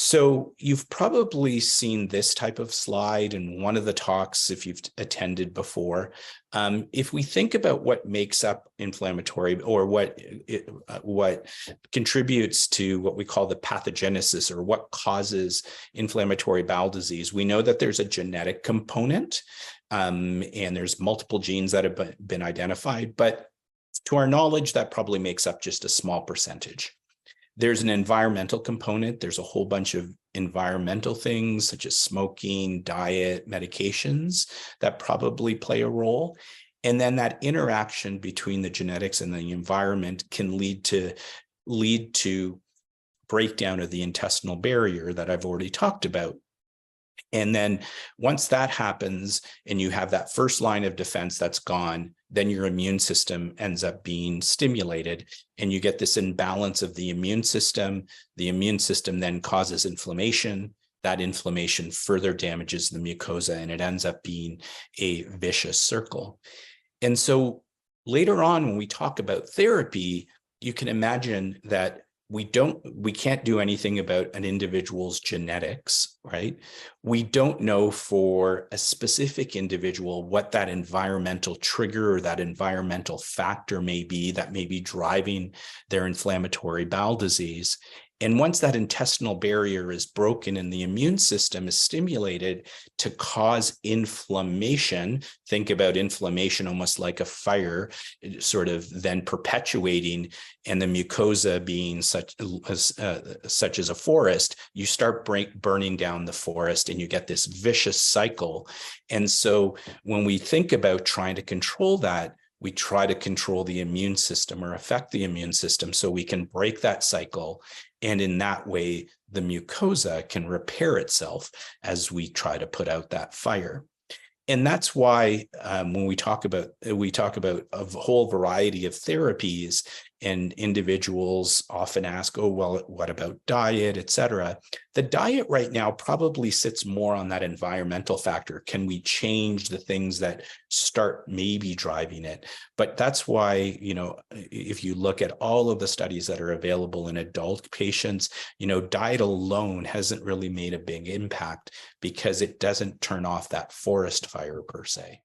So you've probably seen this type of slide in one of the talks if you've attended before. If we think about what makes up inflammatory or what contributes to what we call the pathogenesis or what causes inflammatory bowel disease, we know that there's a genetic component and there's multiple genes that have been identified, but to our knowledge, that probably makes up just a small percentage. There's an environmental component. There's a whole bunch of environmental things such as smoking, diet, medications that probably play a role. And then that interaction between the genetics and the environment can lead to breakdown of the intestinal barrier that I've already talked about. And then once that happens and you have that first line of defense that's gone, then your immune system ends up being stimulated and you get this imbalance of the immune system. The immune system then causes inflammation. That inflammation further damages the mucosa and it ends up being a vicious circle. And so later on, when we talk about therapy, you can imagine that we can't do anything about an individual's genetics, right? We don't know for a specific individual what that environmental trigger or that environmental factor may be that may be driving their inflammatory bowel disease. And once that intestinal barrier is broken and the immune system is stimulated to cause inflammation, think about inflammation almost like a fire, sort of then perpetuating, and the mucosa being such as a forest, you start burning down the forest and you get this vicious cycle. And so when we think about trying to control that, we try to control the immune system or affect the immune system so we can break that cycle. And in that way, the mucosa can repair itself as we try to put out that fire. And that's why when we talk about a whole variety of therapies, and individuals often ask, oh, well, what about diet, et cetera? The diet right now probably sits more on that environmental factor. Can we change the things that start maybe driving it? But that's why, if you look at all of the studies that are available in adult patients, diet alone hasn't really made a big impact because it doesn't turn off that forest fire per se.